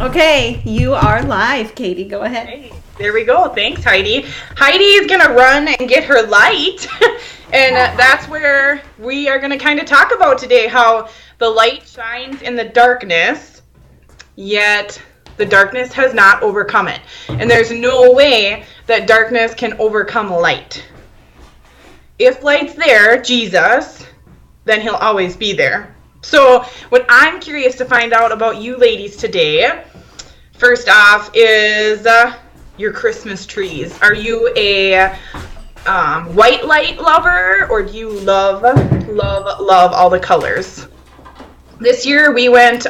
Okay, you are live, Katie. Go ahead. Hey, there we go. Thanks, Heidi. Heidi is going to run and get her light. And that's where we are going to kind of talk about today, how the light shines in the darkness, yet the darkness has not overcome it. And there's no way that darkness can overcome light. If light's there, Jesus, then he'll always be there. So what I'm curious to find out about you ladies today, first off, is your Christmas trees. Are you a white light lover, or do you love all the colors? This year we went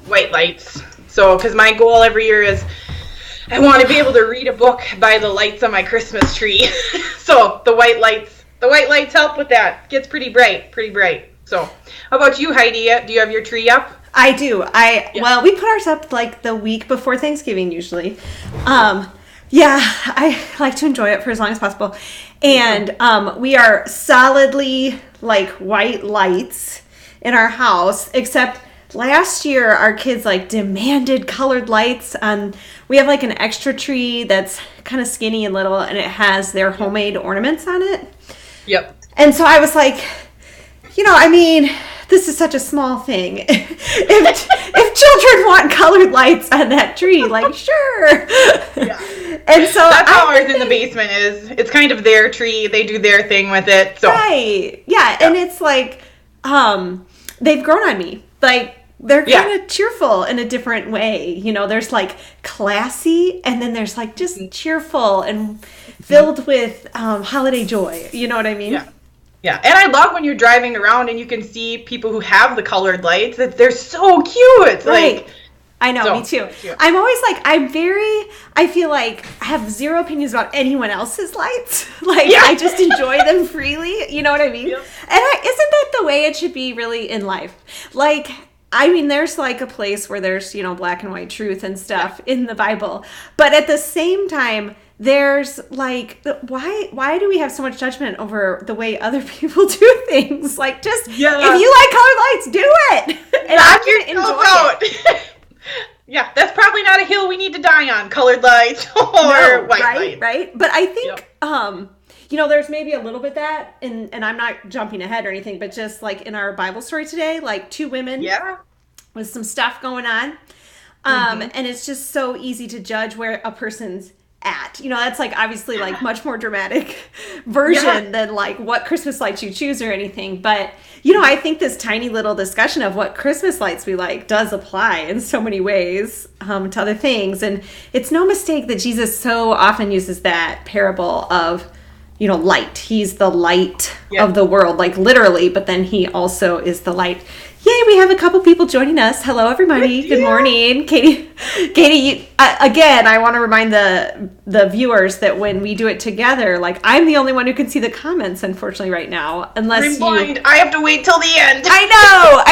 white lights. So, because my goal every year is I want to be able to read a book by the lights on my Christmas tree. So the white lights help with that. Gets pretty bright. So, how about you, Heidi? Do you have your tree up? I do. Well, we put ours up like the week before Thanksgiving usually. Yeah, I like to enjoy it for as long as possible. And we are solidly like white lights in our house, except last year our kids like demanded colored lights. We have like an extra tree that's kind of skinny and little, and it has their homemade ornaments on it. Yep. And so I was like, this is such a small thing. If children want colored lights on that tree, like, sure. Yeah. And so that's how ours in the basement is. It's kind of their tree. They do their thing with it. So. Right. Yeah. And it's like, they've grown on me. Like, they're kind of cheerful in a different way. There's like classy, and then there's like just cheerful and filled with holiday joy. You know what I mean? Yeah. Yeah, and I love when you're driving around and you can see people who have the colored lights. They're so cute. Right. Like, I know, me too. I'm always like, I feel like I have zero opinions about anyone else's lights. Like, I just enjoy them freely. You know what I mean? Yeah. And isn't that the way it should be really in life? Like, there's like a place where there's, black and white truth and stuff in the Bible. But at the same time, there's like, why do we have so much judgment over the way other people do things? Like, just, if you like colored lights, do it. And I can enjoy it. Yeah, that's probably not a hill we need to die on, colored lights or white lights. Right? But I think, there's maybe a little bit that, and I'm not jumping ahead or anything, but just like in our Bible story today, like two women with some stuff going on. And it's just so easy to judge where a person's at. That's like obviously like much more dramatic version than like what Christmas lights you choose or anything. But, I think this tiny little discussion of what Christmas lights we like does apply in so many ways to other things. And it's no mistake that Jesus so often uses that parable of, light. He's the light of the world, like literally, but then he also is the light. Yay, we have a couple people joining us. Hello, everybody. Good morning. Katie, again, I want to remind the viewers that when we do it together, like, I'm the only one who can see the comments, unfortunately, right now. Unless blind. I have to wait till the end. I know.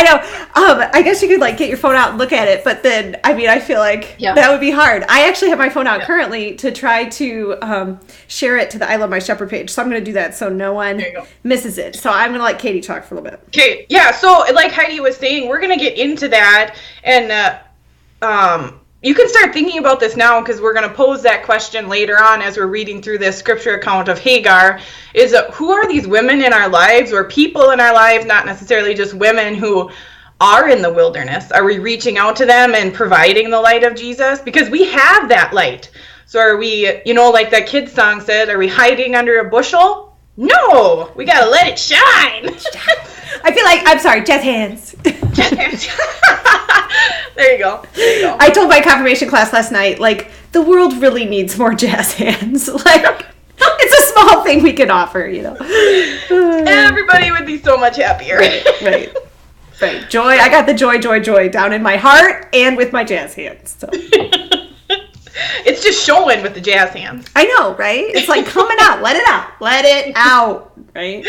I guess you could, like, get your phone out and look at it, but then, I feel like that would be hard. I actually have my phone out currently to try to share it to the I Love My Shepherd page, so I'm going to do that so no one misses it. So I'm going to let Katie talk for a little bit. Okay, so, like Heidi was saying, we're going to get into that, and you can start thinking about this now, because we're going to pose that question later on as we're reading through this scripture account of Hagar, is who are these women in our lives, or people in our lives, not necessarily just women who are in the wilderness? Are we reaching out to them and providing the light of Jesus? Because we have that light. So are we, like that kid's song said, are we hiding under a bushel? No, we got to let it shine. I feel like, I'm sorry, jazz hands. Jazz hands. There you go. I told my confirmation class last night, like, the world really needs more jazz hands. Like, it's a small thing we can offer, Everybody would be so much happier. Right. Joy, I got the joy down in my heart and with my jazz hands. So. It's just showing with the jazz hands. I know, right? It's like coming out. Let it out, right?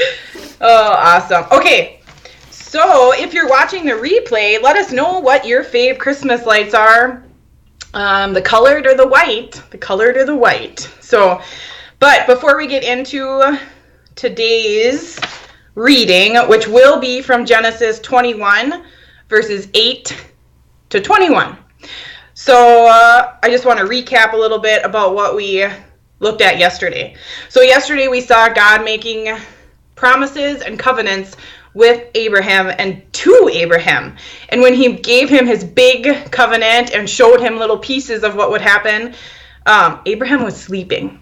Oh, awesome. Okay, so if you're watching the replay, let us know what your fave Christmas lights are. The colored or the white. So, but before we get into today's reading, which will be from Genesis 21, verses 8 to 21. So I just want to recap a little bit about what we looked at yesterday. So yesterday we saw God making promises and covenants with Abraham and to Abraham. And when he gave him his big covenant and showed him little pieces of what would happen, Abraham was sleeping.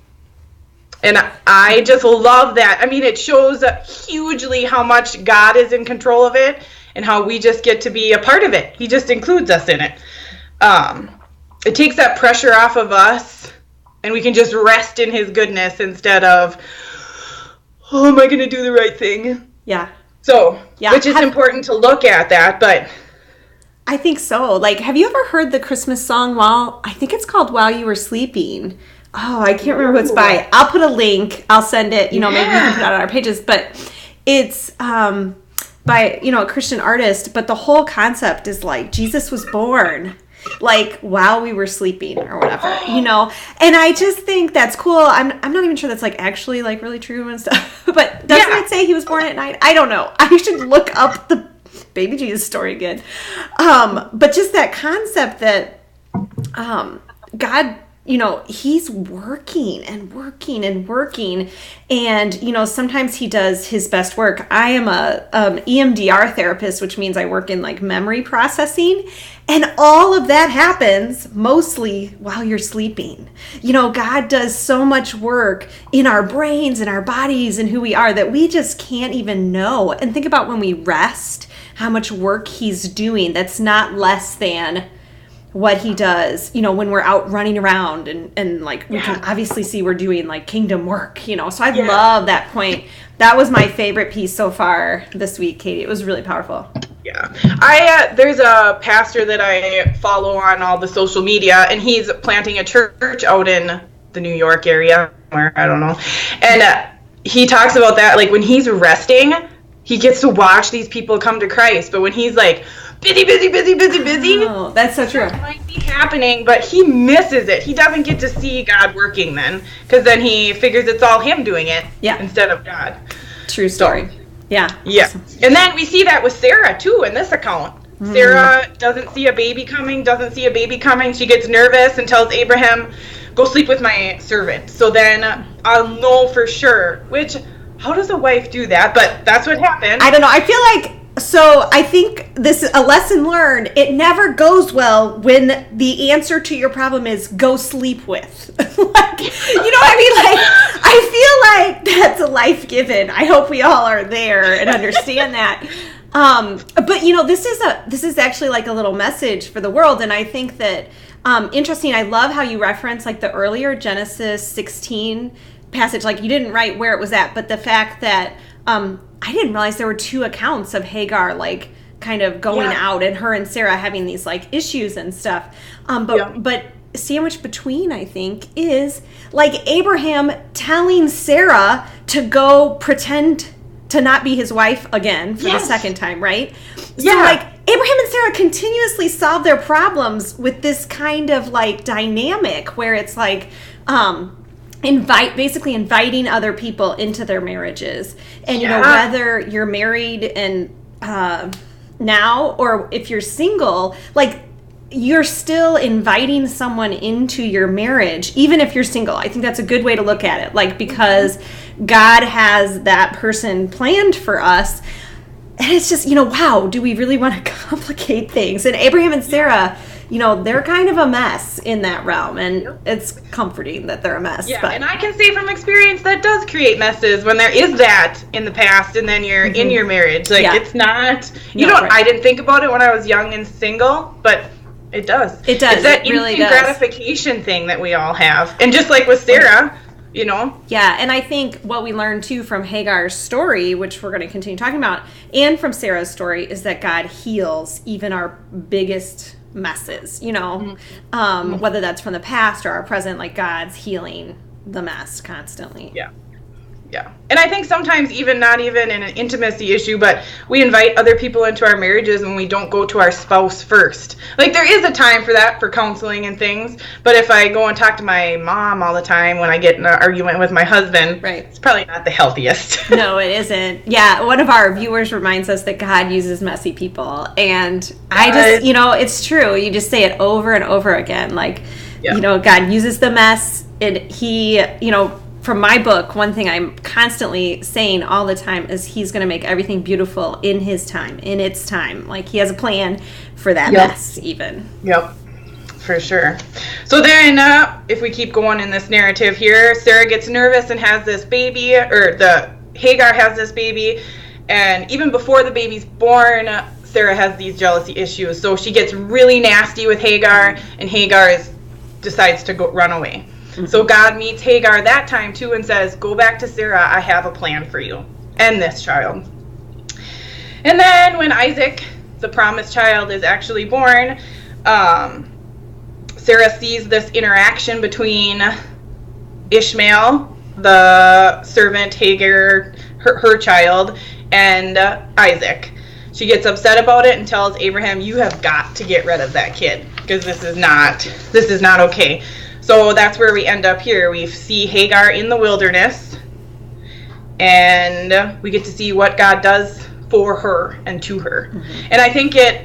And I just love that. I mean, it shows hugely how much God is in control of it and how we just get to be a part of it. He just includes us in it. It takes that pressure off of us, and we can just rest in his goodness instead of, oh, am I going to do the right thing? Yeah. So, which is important to look at that, but... I think so. Like, have you ever heard the Christmas song, I think it's called While You Were Sleeping? Oh, I can't remember who it's by. I'll put a link. I'll send it. Maybe we can put it on our pages. But it's by, a Christian artist. But the whole concept is like Jesus was born like while we were sleeping or whatever, And I just think that's cool. I'm not even sure that's like actually like really true and stuff. But doesn't it say he was born at night? I don't know. I should look up the baby Jesus story again. But just that concept that God, he's working and working and working. And, sometimes he does his best work. I am a EMDR therapist, which means I work in like memory processing. And all of that happens mostly while you're sleeping. God does so much work in our brains and our bodies and who we are that we just can't even know. And think about when we rest, how much work he's doing. That's not less than what he does, when we're out running around and like we can obviously see we're doing like kingdom work, so I love that point. That was my favorite piece so far this week, Katie. It was really powerful. Yeah. There's a pastor that I follow on all the social media, and he's planting a church out in the New York area, where I don't know. And he talks about that, like when he's resting, he gets to watch these people come to Christ. But when he's like busy. Oh, that's so true. It might be happening, but he misses it. He doesn't get to see God working then, because then he figures it's all him doing it instead of God. True story. So, yeah. Awesome. And then we see that with Sarah, too, in this account. Sarah doesn't see a baby coming. She gets nervous and tells Abraham, go sleep with my servant. So then I'll know for sure, which, how does a wife do that? But that's what happened. I don't know. I feel like, so I think this is a lesson learned. It never goes well when the answer to your problem is go sleep with. Like, you know what I mean? Like, I feel like that's a life given. I hope we all are there and understand that. But this is actually like a little message for the world. And I think that, interesting. I love how you reference like the earlier Genesis 16 passage. Like you didn't write where it was at, but the fact that, I didn't realize there were two accounts of Hagar, like kind of going out and her and Sarah having these like issues and stuff. But sandwiched between, I think, is like Abraham telling Sarah to go pretend to not be his wife again for the second time, right? So like Abraham and Sarah continuously solve their problems with this kind of like dynamic where it's like, basically inviting other people into their marriages. And whether you're married and now or if you're single, like you're still inviting someone into your marriage, even if you're single. I think that's a good way to look at it, like because God has that person planned for us. And it's just, wow, do we really want to complicate things? And Abraham and Sarah, they're kind of a mess in that realm, and it's comforting that they're a mess. Yeah, and I can say from experience that does create messes when there is that in the past, and then you're in your marriage. Like, it's not, I didn't think about it when I was young and single, but it does. It does. It's that really instant gratification thing that we all have. And just like with Sarah, Yeah, and I think what we learned, too, from Hagar's story, which we're going to continue talking about, and from Sarah's story, is that God heals even our biggest messes, whether that's from the past or our present, like God's healing the mess constantly. Yeah. And I think sometimes even not even in an intimacy issue, but we invite other people into our marriages and we don't go to our spouse first. Like there is a time for that, for counseling and things. But if I go and talk to my mom all the time when I get in an argument with my husband, right, it's probably not the healthiest. No, it isn't. Yeah. One of our viewers reminds us that God uses messy people. And I just, it's true. You just say it over and over again. Like, God uses the mess. He, from my book, one thing I'm constantly saying all the time is he's going to make everything beautiful in his time, in its time. Like he has a plan for that mess even. Yep, for sure. So then if we keep going in this narrative here, Sarah gets nervous and has this baby, or Hagar has this baby. And even before the baby's born, Sarah has these jealousy issues. So she gets really nasty with Hagar, and Hagar decides to run away. Mm-hmm. So God meets Hagar that time too and says, go back to Sarah, I have a plan for you and this child. And then when Isaac, the promised child, is actually born, Sarah sees this interaction between Ishmael, the servant, Hagar, her child, and Isaac. She gets upset about it and tells Abraham, you have got to get rid of that kid because this is not okay. So that's where we end up here. We see Hagar in the wilderness, and we get to see what God does for her and to her. Mm-hmm. And I think it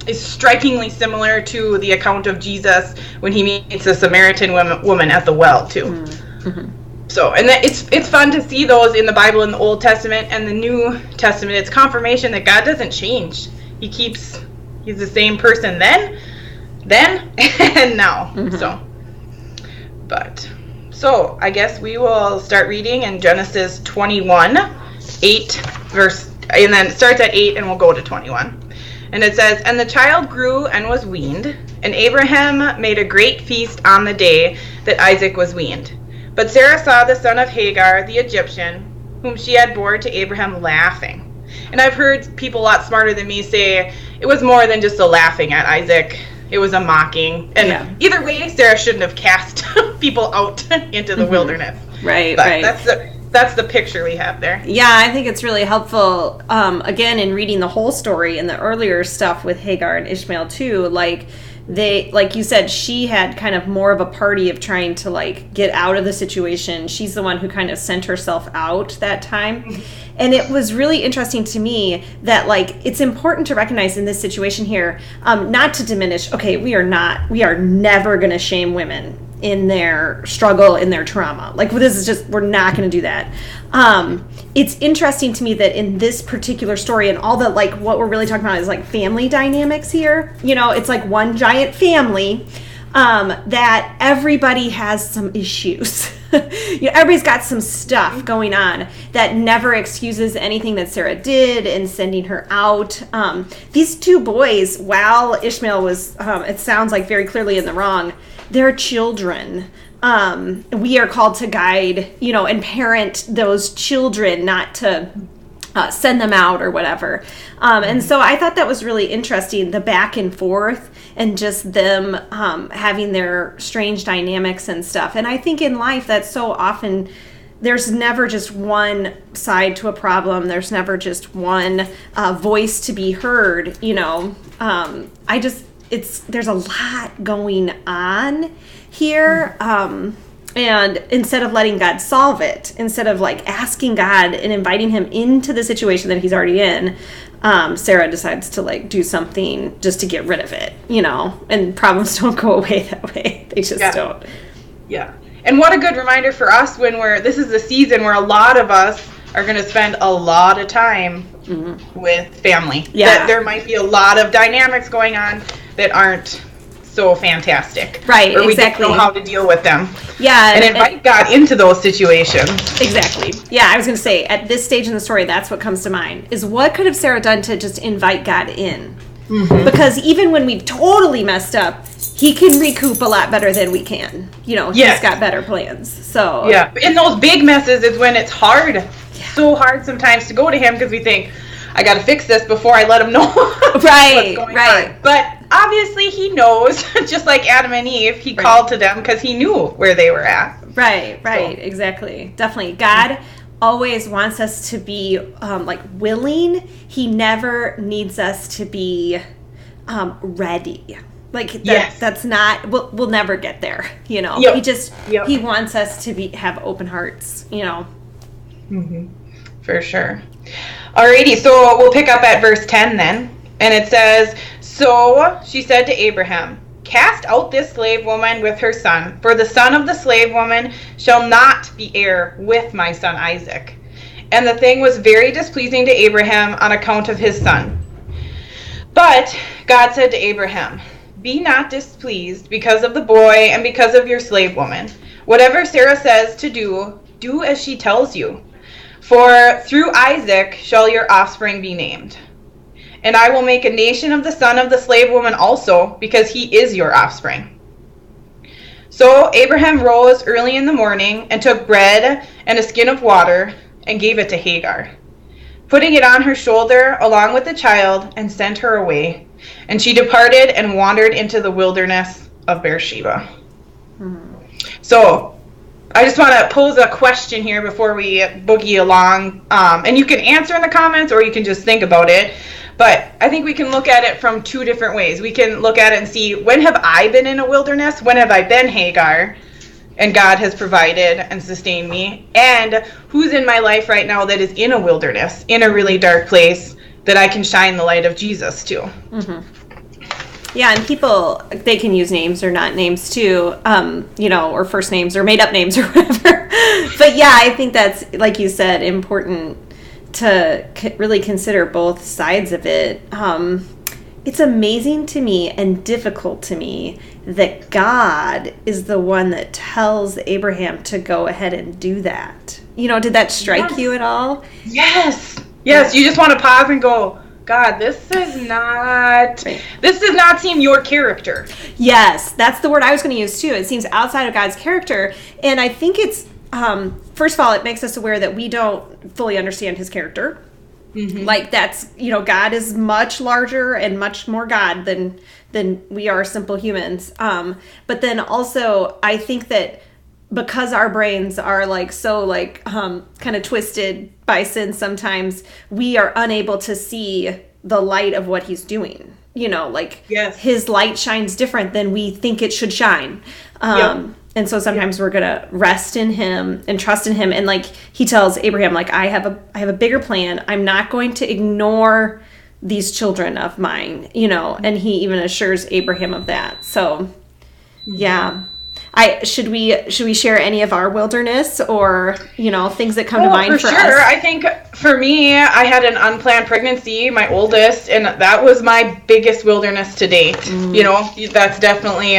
is strikingly similar to the account of Jesus when he meets the Samaritan woman at the well, too. Mm-hmm. So, and it's fun to see those in the Bible in the Old Testament and the New Testament. It's confirmation that God doesn't change. He's the same person then and now. Mm-hmm. So I guess we will start reading in Genesis 21, 8 verse, and then it starts at 8 and we'll go to 21. And it says, and the child grew and was weaned, and Abraham made a great feast on the day that Isaac was weaned. But Sarah saw the son of Hagar, the Egyptian, whom she had borne to Abraham, laughing. And I've heard people a lot smarter than me say it was more than just a laughing at Isaac. It was a mocking. And either way, Sarah shouldn't have cast people out into the wilderness. Right, but right. That's the picture we have there. Yeah, I think it's really helpful, again, in reading the whole story and the earlier stuff with Hagar and Ishmael, too. Like you said, she had kind of more of a party of trying to, get out of the situation. She's the one who kind of sent herself out that time. Mm-hmm. And it was really interesting to me that, it's important to recognize in this situation here, not to diminish, okay, we are never going to shame women in their struggle, in their trauma. This is just, we're not going to do that. It's interesting to me that in this particular story and all the, what we're really talking about is, family dynamics here. It's one giant family, that everybody has some issues. Everybody's got some stuff going on that never excuses anything that Sarah did in sending her out. These two boys, while Ishmael was, it sounds like very clearly in the wrong, they're children. We are called to guide, and parent those children, not to send them out or whatever. And so I thought that was really interesting, the back and forth and just them having their strange dynamics and stuff. And I think in life that's so often, there's never just one side to a problem. There's never just one voice to be heard. There's a lot going on here. And instead of letting God solve it, instead of asking God and inviting him into the situation that he's already in, Sarah decides to do something just to get rid of it, and problems don't go away that way. They just don't. Yeah. And what a good reminder for us when this is the season where a lot of us are going to spend a lot of time with family. Yeah. That there might be a lot of dynamics going on that aren't so fantastic. Right, or exactly. we don't know how to deal with them. Yeah. And invite God into those situations. Exactly. Yeah, I was going to say, at this stage in the story, that's what comes to mind, is what could have Sarah done to just invite God in? Mm-hmm. Because even when we've totally messed up, he can recoup a lot better than we can. He's got better plans. So yeah, in those big messes is when it's hard. Yeah. So hard sometimes to go to him because we think, I got to fix this before I let him know what's going on. But obviously he knows, just like Adam and Eve, he called to them because he knew where they were at. Right, exactly. Definitely. God always wants us to be like willing. He never needs us to be ready. Like that's not we'll never get there, you know. He wants us to have open hearts, you know. Mm-hmm. For sure. Alrighty, so we'll pick up at verse 10 then. And it says, "So she said to Abraham, 'Cast out this slave woman with her son, for the son of the slave woman shall not be heir with my son Isaac.' And the thing was very displeasing to Abraham on account of his son. But God said to Abraham, 'Be not displeased because of the boy and because of your slave woman. Whatever Sarah says to do, do as she tells you. For through Isaac shall your offspring be named. And I will make a nation of the son of the slave woman also, because he is your offspring.' So Abraham rose early in the morning and took bread and a skin of water and gave it to Hagar, putting it on her shoulder along with the child, and sent her away. And she departed and wandered into the wilderness of Beersheba." So I just want to pose a question here before we boogie along. And you can answer in the comments or you can just think about it. But I think we can look at it from two different ways. We can look at it and see, when have I been in a wilderness? When have I been Hagar? And God has provided and sustained me. And who's in my life right now that is in a wilderness, in a really dark place, that I can shine the light of Jesus to? Mm-hmm. Yeah, and people, they can use names or not names too, you know, or first names or made up names or whatever. But yeah, I think that's, like you said, important to really consider both sides of it. It's amazing to me and difficult to me that God is the one that tells Abraham to go ahead and do that. You know, did that strike you at all? Yes. Yes, you just want to pause and go, God, this does not seem your character. Yes, that's the word I was going to use too. It seems outside of God's character. And I think it's, first of all, it makes us aware that we don't fully understand his character. Mm-hmm. Like that's, you know, God is much larger and much more God than we are simple humans. But then also I think that because our brains are like so like kind of twisted by sin sometimes, we are unable to see the light of what he's doing. You know, like his light shines different than we think it should shine. And so sometimes we're going to rest in him and trust in him. And like he tells Abraham, like, I have a bigger plan. I'm not going to ignore these children of mine, you know, and he even assures Abraham of that. So yeah. Should we share any of our wilderness or, you know, things that come to mind for sure. us? I think for me, I had an unplanned pregnancy, my oldest, and that was my biggest wilderness to date. You know, that's definitely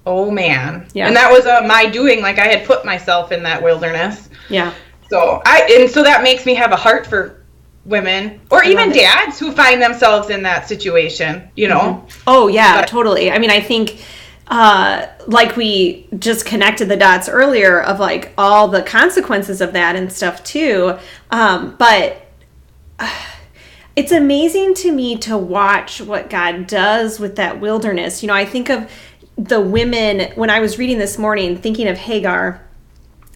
oh man. Yeah. And that was my doing, like I had put myself in that wilderness. Yeah. So that makes me have a heart for women or even dads who find themselves in that situation, you know. Oh yeah, totally. I mean, I think like we just connected the dots earlier of like all the consequences of that and stuff too. But it's amazing to me to watch what God does with that wilderness. You know, I think of the women when I was reading this morning, thinking of Hagar.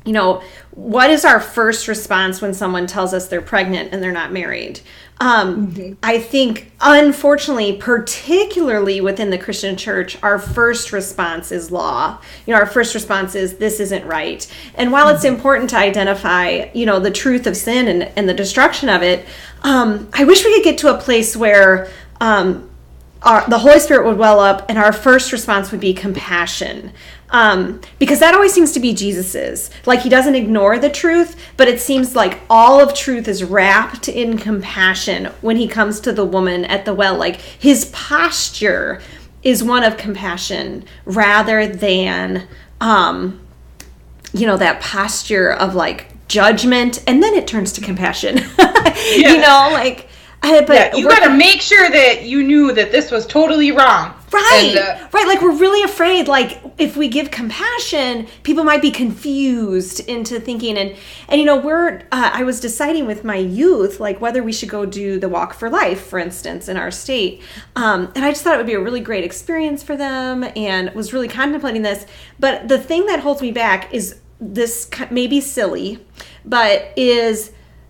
You know, what is our first response when someone tells us they're pregnant and they're not married? I think, unfortunately, particularly within the Christian church, our first response is law. You know, our first response is, this isn't right. And while it's important to identify, you know, the truth of sin and the destruction of it, I wish we could get to a place where the Holy Spirit would well up and our first response would be compassion. Because that always seems to be Jesus's. Like, he doesn't ignore the truth, but it seems like all of truth is wrapped in compassion when he comes to the woman at the well. Like, his posture is one of compassion rather than, you know, that posture of like judgment, and then it turns to compassion. You know, like, but you got to make sure that you knew that this was totally wrong. Right, right. Like, we're really afraid, like, if we give compassion, people might be confused into thinking, and you know, I was deciding with my youth, like, whether we should go do the Walk for Life, for instance, in our state. And I just thought it would be a really great experience for them, and was really contemplating this. But the thing that holds me back is this may be silly, but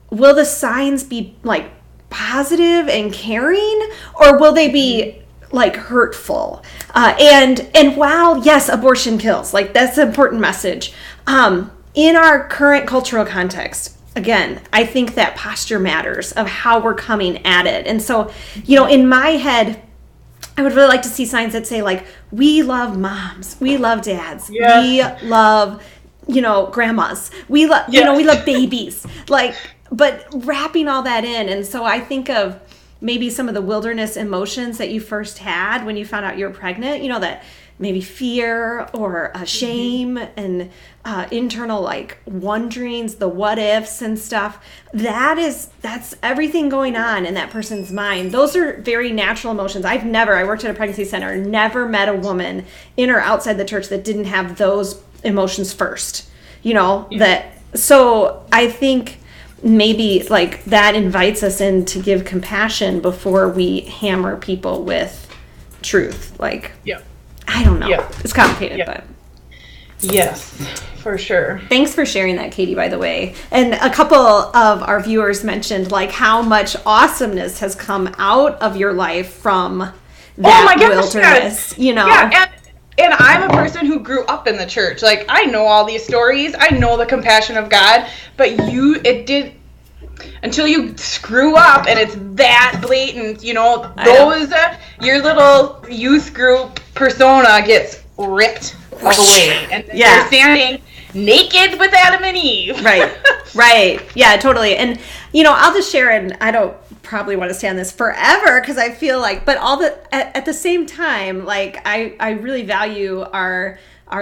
will the signs be like positive and caring, or will they be like hurtful? And while yes, abortion kills, like that's an important message. In our current cultural context, again, I think that posture matters of how we're coming at it. And so, in my head, I would really like to see signs that say like, we love moms, we love dads, we love, grandmas, we love, we love babies, like, but wrapping all that in. And so I think of maybe some of the wilderness emotions that you first had when you found out you were pregnant, that maybe fear or shame and internal like wonderings, the what ifs and stuff. That's everything going on in that person's mind. Those are very natural emotions. I worked at a pregnancy center, never met a woman in or outside the church that didn't have those emotions first, so I think maybe like that invites us in to give compassion before we hammer people with truth. Like, I don't know. It's complicated, but. Yes, for sure. Thanks for sharing that, Katie, by the way. And a couple of our viewers mentioned like how much awesomeness has come out of your life from that wilderness, Yeah, and I'm a person who grew up in the church. Like, I know all these stories. I know the compassion of God, but until you screw up and it's that blatant, your little youth group persona gets ripped away. And you're standing naked with Adam and Eve. Right. Yeah, totally. And, I'll just share, and I don't probably want to stay on this forever because I feel like, but at the same time, like I really value our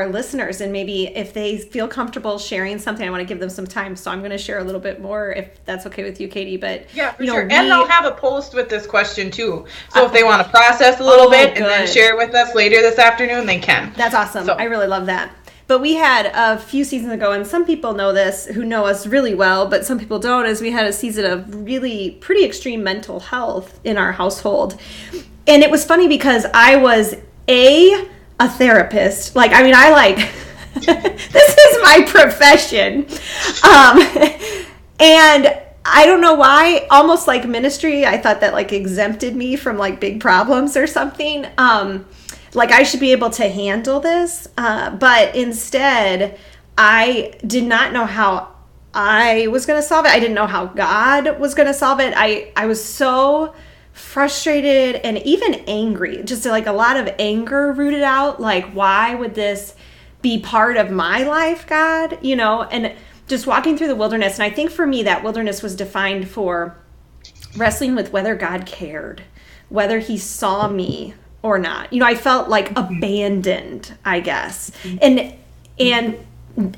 listeners, and maybe if they feel comfortable sharing something, I want to give them some time. So I'm going to share a little bit more if that's okay with you, Katie. But for sure. And I'll have a post with this question too. So if they want to process a little bit and then share with us later this afternoon, they can. That's awesome. So. I really love that. But we had a few seasons ago, and some people know this who know us really well, but some people don't, is we had a season of really pretty extreme mental health in our household. And it was funny because I was a therapist. Like, I mean, this is my profession. And I don't know why, almost like ministry, I thought that like exempted me from like big problems or something. Like I should be able to handle this. But instead, I did not know how I was going to solve it. I didn't know how God was going to solve it. I was so frustrated and even angry, just like a lot of anger rooted out. Like, why would this be part of my life, God? And just walking through the wilderness. And I think for me, that wilderness was defined for wrestling with whether God cared, whether he saw me or not. I felt like abandoned, I guess. And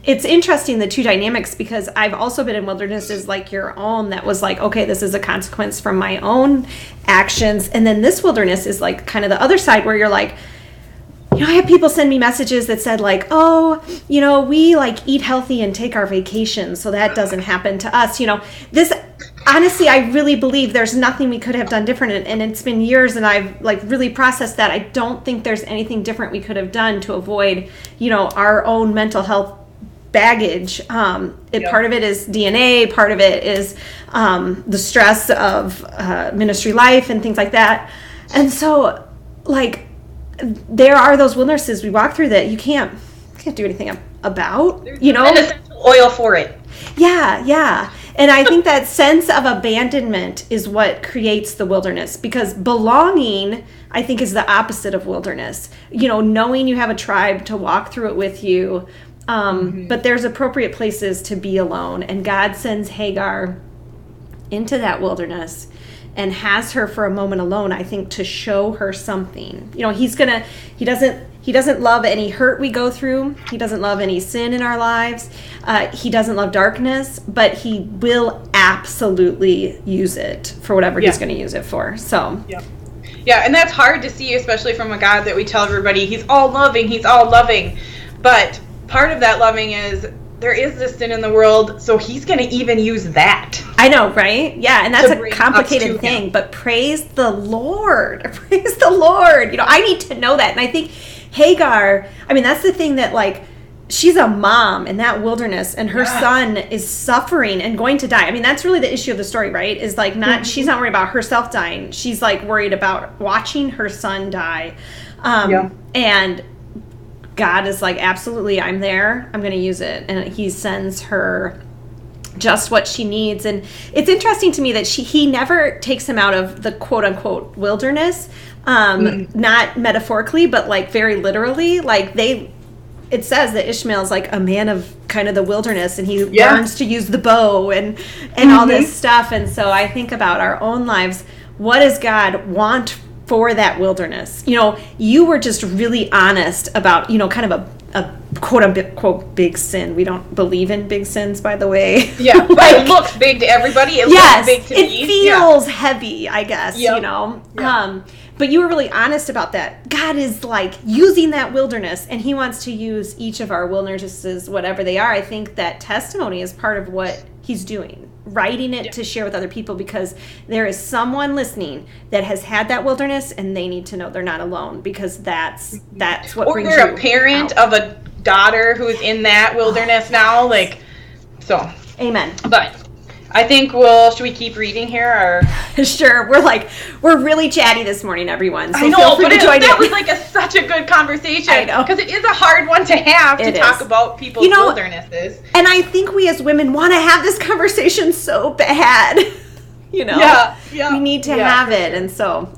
it's interesting, the two dynamics, because I've also been in wildernesses like your own that was like, okay, this is a consequence from my own actions. And then this wilderness is like kind of the other side where you're like, I have people send me messages that said like, oh, we like eat healthy and take our vacations, so that doesn't happen to us. This, honestly, I really believe there's nothing we could have done different. And it's been years and I've like really processed that. I don't think there's anything different we could have done to avoid, our own mental health baggage. Part of it is DNA, part of it is the stress of ministry life and things like that. And so like there are those wildernesses we walk through that you can't do anything about. There's an essential oil for it. Yeah. And I think that sense of abandonment is what creates the wilderness, because belonging, I think, is the opposite of wilderness. Knowing you have a tribe to walk through it with you. But there's appropriate places to be alone. And God sends Hagar into that wilderness and has her for a moment alone, I think, to show her something. He doesn't love any hurt we go through. He doesn't love any sin in our lives. He doesn't love darkness, but he will absolutely use it for whatever he's going to use it for. So. Yeah, and that's hard to see, especially from a God that we tell everybody, he's all loving. But part of that loving is there is this sin in the world, so he's going to even use that. I know, right? Yeah, and that's a complicated thing, but praise the Lord. Praise the Lord. I need to know that. And I think Hagar, that's the thing that, like, she's a mom in that wilderness, and her son is suffering and going to die. I mean, that's really the issue of the story, right? Is like not she's not worried about herself dying. She's like worried about watching her son die. And God is like, absolutely, I'm there. I'm going to use it. And he sends her just what she needs. And it's interesting to me that he never takes him out of the quote unquote wilderness, not metaphorically, but like very literally. Like it says that Ishmael is like a man of kind of the wilderness, and he learns to use the bow and all this stuff. And so I think about our own lives. What does God want for that wilderness? You know, you were just really honest about, you know, kind of a quote unquote big sin. We don't believe in big sins, by the way. Yeah, like, but it looks big to everybody. It looks big to me. It feels heavy, I guess, you know. But you were really honest about that. God is like using that wilderness, and he wants to use each of our wildernesses, whatever they are. I think that testimony is part of what he's doing, writing it to share with other people, because there is someone listening that has had that wilderness, and they need to know they're not alone, because that's what brings you out. Or they're a parent of a daughter who's in that wilderness now, like, so. Amen. But I think should we keep reading here, or? Sure. We're really chatty this morning, everyone. So I know, but that was like such a good conversation. I know. Because it is a hard one to have to talk about people's wildernesses. And I think we as women want to have this conversation so bad. You know? Yeah. We need to have it. And so,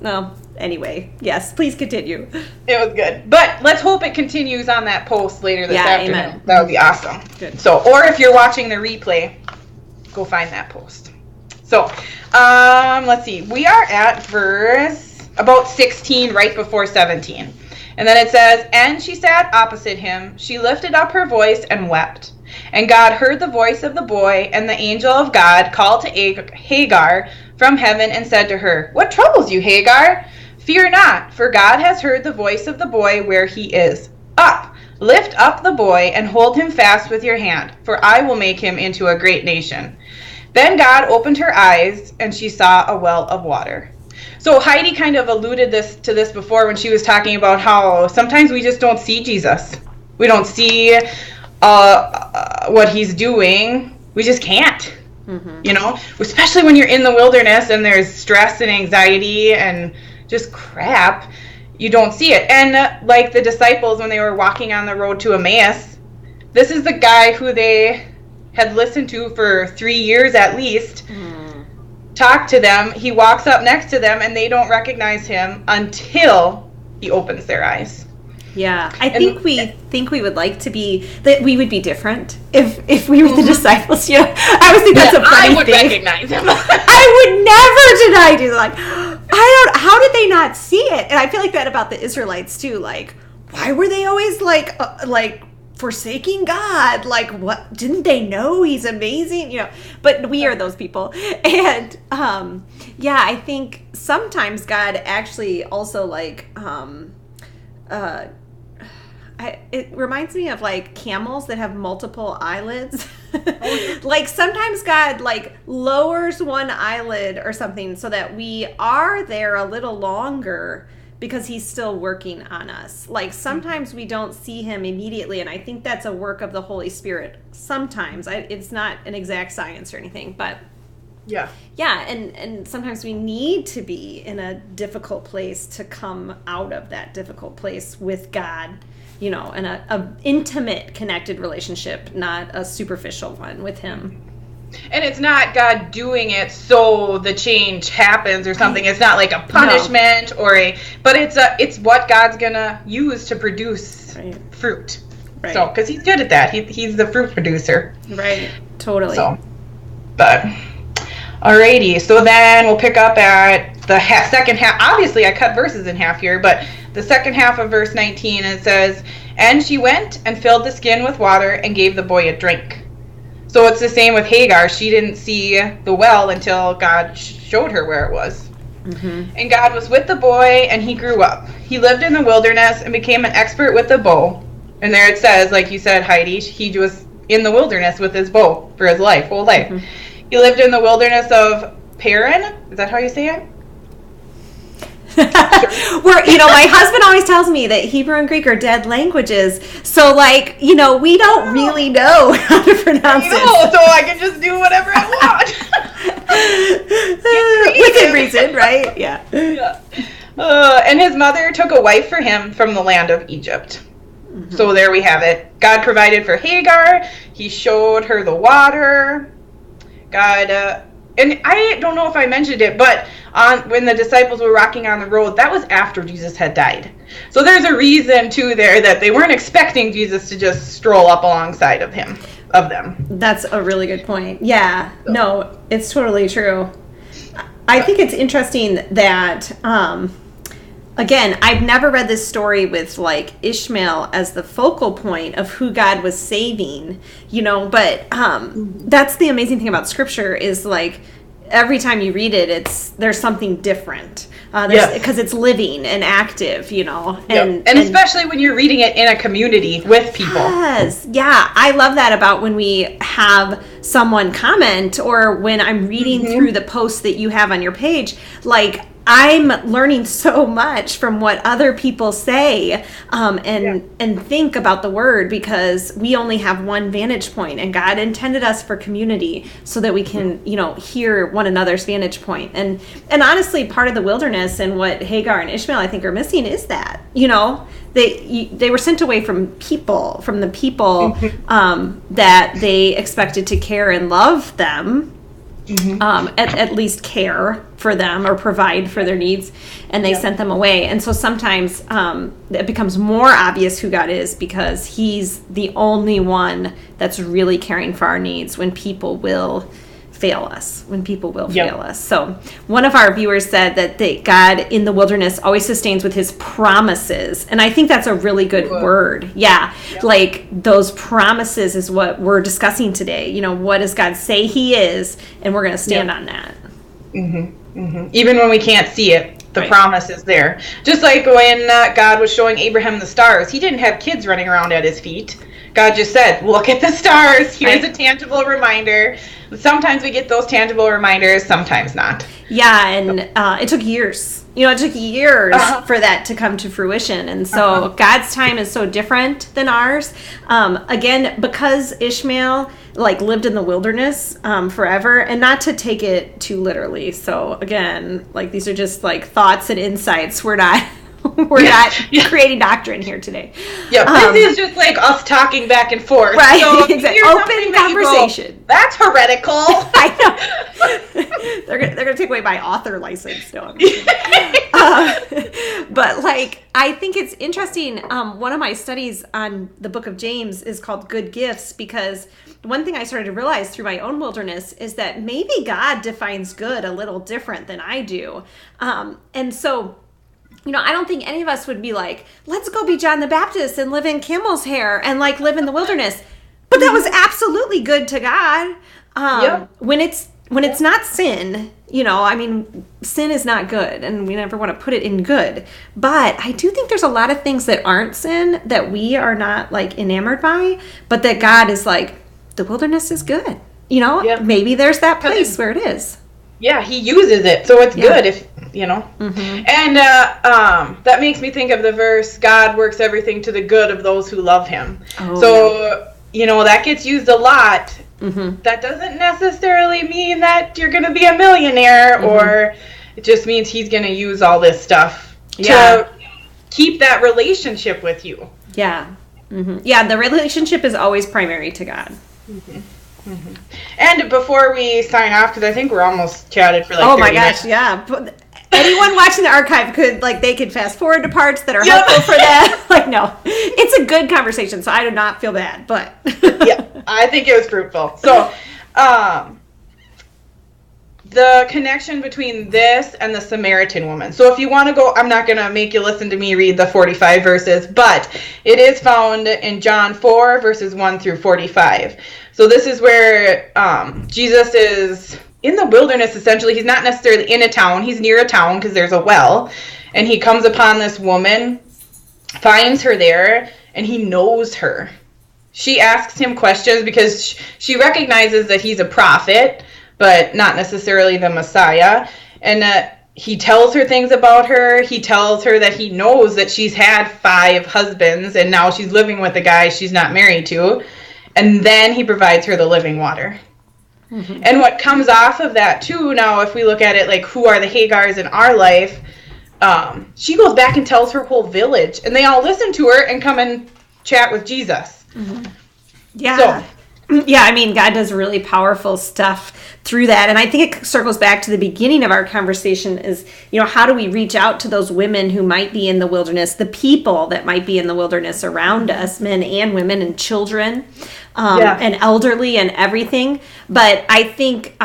anyway, yes, please continue. It was good. But let's hope it continues on that post later this afternoon. Amen. That would be awesome. Good. So, or if you're watching the replay, go find that post. So, let's see. We are at verse about 16, right before 17. And then it says, "And she sat opposite him. She lifted up her voice and wept. And God heard the voice of the boy, and the angel of God called to Hagar from heaven and said to her, 'What troubles you, Hagar? Fear not, for God has heard the voice of the boy where he is. Up, lift up the boy and hold him fast with your hand, for I will make him into a great nation.' Then God opened her eyes, and she saw a well of water." So Heidi kind of alluded to this before when she was talking about how sometimes we just don't see Jesus. We don't see what he's doing. We just can't. You know, especially when you're in the wilderness and there's stress and anxiety and just crap, you don't see it. And like the disciples when they were walking on the road to Emmaus, this is the guy who they had listened to for 3 years at least, talk to them. He walks up next to them and they don't recognize him until he opens their eyes. Yeah, I think we would like to be, that we would be different if we were the disciples. You know, I always think that's a funny thing. I would recognize him. I would never deny Jesus. Like, how did they not see it? And I feel like that about the Israelites too. Like, why were they always like forsaking God? Like, what, didn't they know he's amazing? You know, but we are those people. And I think sometimes God actually also like it reminds me of like camels that have multiple eyelids. Like sometimes God like lowers one eyelid or something so that we are there a little longer, because he's still working on us. Like sometimes we don't see him immediately, and I think that's a work of the Holy Spirit. Sometimes it's not an exact science or anything, but and sometimes we need to be in a difficult place to come out of that difficult place with God, you know, and a intimate connected relationship, not a superficial one with him. And it's not God doing it so the change happens or something. It's not like a punishment but it's what God's gonna use to produce fruit. Right. So, because he's good at that. He's the fruit producer. Right. Totally. So, but alrighty. So then we'll pick up at the second half. Obviously, I cut verses in half here, but the second half of verse 19, it says, "And she went and filled the skin with water and gave the boy a drink." So it's the same with Hagar. She didn't see the well until God showed her where it was. And God was with the boy, and he grew up. He lived in the wilderness and became an expert with the bow. And there it says, like you said, Heidi, he was in the wilderness with his bow for his whole life. He lived in the wilderness of Paran. Is that how you say it? Where, my husband always tells me that Hebrew and Greek are dead languages. So, like, we don't really know how to pronounce it. So I can just do whatever I want. Within reason, right? Yeah. And his mother took a wife for him from the land of Egypt. Mm-hmm. So there we have it. God provided for Hagar. He showed her the water. God, and I don't know if I mentioned it, but when the disciples were walking on the road, that was after Jesus had died. So there's a reason, too, there that they weren't expecting Jesus to just stroll up alongside of them. That's a really good point. Yeah. No, it's totally true. I think it's interesting that... Again, I've never read this story with, like, Ishmael as the focal point of who God was saving, but that's the amazing thing about Scripture is, like, every time you read it, there's something different. Because it's living and active, And especially when you're reading it in a community with people. Yes. Yeah. I love that about when we have someone comment or when I'm reading through the posts that you have on your page, like, I'm learning so much from what other people say and think about the word because we only have one vantage point and God intended us for community so that we can, hear one another's vantage point. And honestly, part of the wilderness and what Hagar and Ishmael, I think, are missing is that, they were sent away from the people that they expected to care and love them. At least care for them or provide for their needs, and they sent them away. And so sometimes it becomes more obvious who God is because he's the only one that's really caring for our needs when people will fail us. So one of our viewers said that God in the wilderness always sustains with his promises. And I think that's a really good word. Yeah. Yep. Like those promises is what we're discussing today. What does God say he is? And we're going to stand on that. Even when we can't see it, the promise is there. Just like when God was showing Abraham the stars, he didn't have kids running around at his feet. God just said, look at the stars. Here's a tangible reminder. Sometimes we get those tangible reminders, sometimes not. Yeah, and it took years. It took years for that to come to fruition. And so God's time is so different than ours. Again, because Ishmael lived in the wilderness forever, and not to take it too literally. So again, these are just thoughts and insights. We're not creating doctrine here today. Yeah, this is just us talking back and forth. Right, so exactly. Open conversation. That's heretical. I know. They're gonna take away my author license. No, I'm kidding. But I think it's interesting. One of my studies on the book of James is called Good Gifts, because one thing I started to realize through my own wilderness is that maybe God defines good a little different than I do. And so, I don't think any of us would be like, let's go be John the Baptist and live in camel's hair and live in the wilderness. But that was absolutely good to God. When it's not sin, sin is not good, and we never want to put it in good. But I do think there's a lot of things that aren't sin that we are not enamored by, but that God is the wilderness is good. Maybe there's that place where it is. Yeah, he uses it, so it's good if, And that makes me think of the verse, God works everything to the good of those who love him. That gets used a lot. That doesn't necessarily mean that you're going to be a millionaire, or it just means he's going to use all this stuff to keep that relationship with you. Yeah. Yeah, the relationship is always primary to God. And before we sign off, because I think we're almost chatted for 30 minutes. Oh my minutes. gosh, yeah. Anyone watching the archive they could fast forward to parts that are helpful for that. No, it's a good conversation, so I do not feel bad, but. I think it was fruitful. So, the connection between this and the Samaritan woman. So if you want to go, I'm not going to make you listen to me read the 45 verses, but it is found in John 4, verses 1 through 45. So this is where Jesus is in the wilderness, essentially. He's not necessarily in a town. He's near a town because there's a well. And he comes upon this woman, finds her there, and he knows her. She asks him questions because she recognizes that he's a prophet, but not necessarily the Messiah. And he tells her things about her. He tells her that he knows that she's had 5 husbands and now she's living with a guy she's not married to. And then he provides her the living water. Mm-hmm. And what comes off of that too, now if we look at it like who are the Hagars in our life, she goes back and tells her whole village and they all listen to her and come and chat with Jesus. Mm-hmm. Yeah. Yeah, I mean, God does really powerful stuff through that. And I think it circles back to the beginning of our conversation is, how do we reach out to those women who might be in the wilderness, the people that might be in the wilderness around us, men and women and children, and elderly and everything. But I think,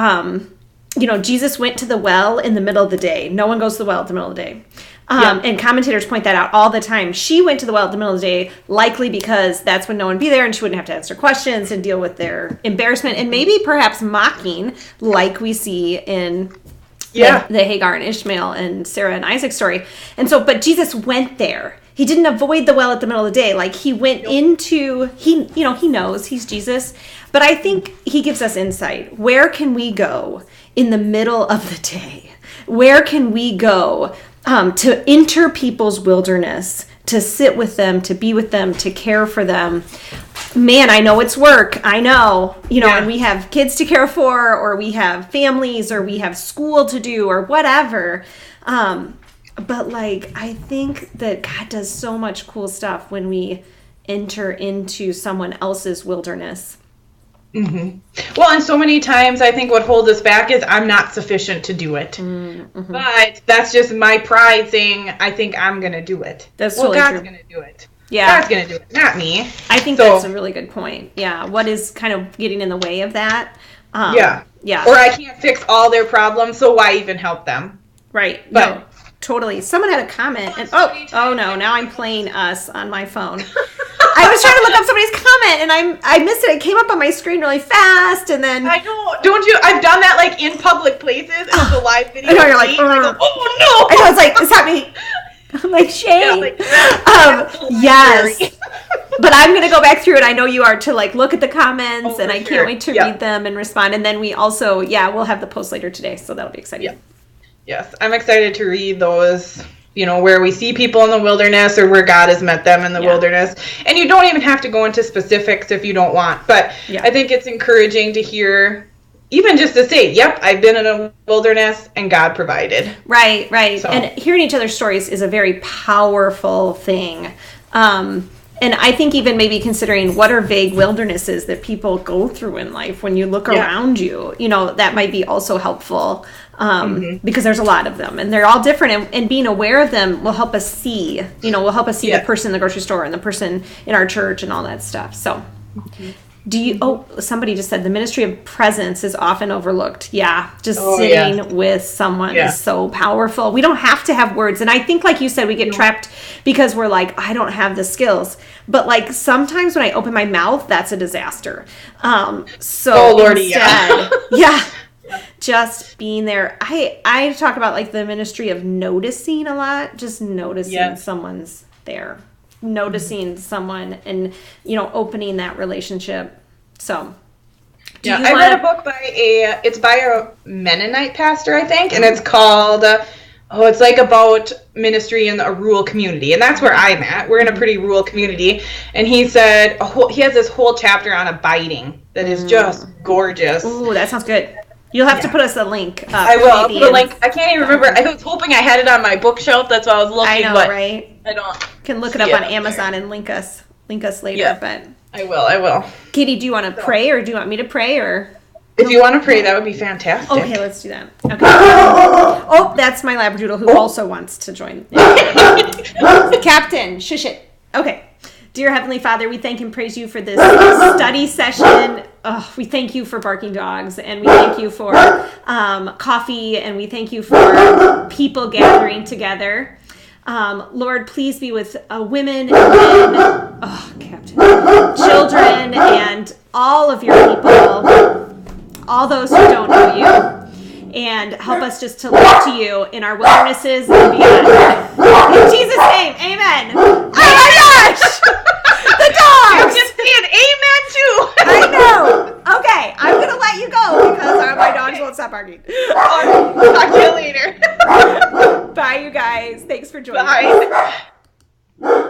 Jesus went to the well in the middle of the day. No one goes to the well at the middle of the day. And commentators point that out all the time. She went to the well at the middle of the day, likely because that's when no one would be there and she wouldn't have to answer questions and deal with their embarrassment and maybe perhaps mocking like we see in the Hagar and Ishmael and Sarah and Isaac story. And so, but Jesus went there. He didn't avoid the well at the middle of the day. Like he went into, he knows he's Jesus. But I think he gives us insight. Where can we go in the middle of the day? Where can we go to enter people's wilderness, to sit with them, to be with them, to care for them? Man, I know it's work. I know, and we have kids to care for, or we have families, or we have school to do, or whatever. But I think that God does so much cool stuff when we enter into someone else's wilderness. Mm-hmm. Well, and so many times I think what holds us back is I'm not sufficient to do it. Mm-hmm. But that's just my pride saying I think I'm going to do it. That's totally God's true. going to do it. Yeah. God's going to do it, not me. I think that's a really good point. Yeah. What is kind of getting in the way of that? Yeah. Or I can't fix all their problems, so why even help them? Right. But no, totally. Someone had a comment and oh no, now I'm playing Us on my phone. I was trying to look up somebody's comment and I missed it. It came up on my screen really fast and then I know. Don't you? I've done that in public places and it's a live video. I know, you're like, oh no. I know, it's like, is that me? I'm like, Shane. Yes. But I'm going to go back through it. I know you are to look at the comments and I can't wait to read them and respond. And then we also, we'll have the post later today. So that'll be exciting. Yeah. Yes. I'm excited to read those, where we see people in the wilderness or where God has met them in the wilderness. And you don't even have to go into specifics if you don't want. But I think it's encouraging to hear, even just to say, yep, I've been in a wilderness and God provided. Right. So. And hearing each other's stories is a very powerful thing. And I think even maybe considering what are vague wildernesses that people go through in life when you look around you, that might be also helpful because there's a lot of them and they're all different. And being aware of them will help us see, the person in the grocery store and the person in our church and all that stuff. So somebody just said the ministry of presence is often overlooked. Yeah. Just sitting with someone is so powerful. We don't have to have words. And I think, like you said, we get trapped because we're like, I don't have the skills. But sometimes when I open my mouth, that's a disaster. So Lordy, instead, just being there. I talk about the ministry of noticing a lot, just noticing someone's there. Noticing someone and opening that relationship. So I read a book by a Mennonite pastor, I think, and it's called it's about ministry in a rural community, and that's where I'm at. We're in a pretty rural community, and he said he has this whole chapter on abiding that is just gorgeous. Ooh, that sounds good. You'll have to put us a link. I will. I'll put a link. I can't even remember. I was hoping I had it on my bookshelf. That's why I was looking. I know, right? I don't. Can look it up on Amazon and link us later. Yeah. But I will. Katie, do you want to pray, or do you want me to pray, or? If you want to pray, that would be fantastic. Okay, let's do that. Okay. Oh, that's my Labradoodle who also wants to join. Captain, shush it. Okay. Dear Heavenly Father, we thank and praise you for this study session. We thank you for barking dogs, and we thank you for coffee, and we thank you for people gathering together. Lord, please be with women and men, Captain, children, and all of your people, all those who don't know you, and help us just to look to you in our wildernesses and beyond. In Jesus' name, amen. Oh my gosh! The dogs! You're just saying amen too! I know! Okay, I'm going to let you go because my dogs won't stop barking. barking. Talk to you later. Bye, you guys. Thanks for joining us. Bye.